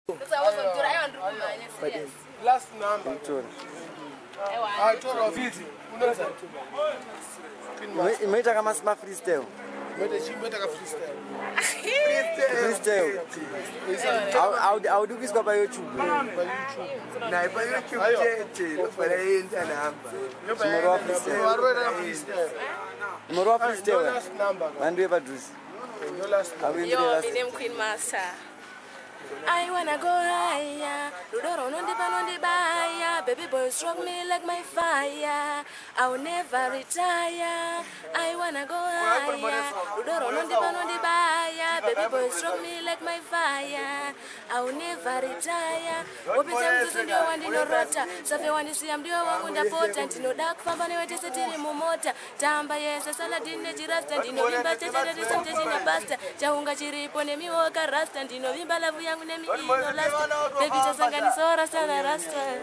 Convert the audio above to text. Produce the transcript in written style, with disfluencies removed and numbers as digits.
Last number. I told of it. Imeta kama sma freestyle. Freestyle. I'll do this by YouTube. Na ipa YouTube chete para yenza namba. Murehwa freestyle. And we ever do this. Yo, my name Queen Master. I wanna go higher, baby boy stroke me like my fire. I will never retire. I wanna go higher, baby boy stroke me like my fire. I will never retire. Opisa ndio wandi no rota, safe wandi si amdio wangu ndapota, ntino dark famba ni wete setiri mumota. Tamba yesa saladine jirasta, ndino vimba tete disante jina basta. Chaunga chiripo ne miwoka rasta, ndino vimba lavu yangu ne mi ino lasta. Baby just sangani so rasta na rasta.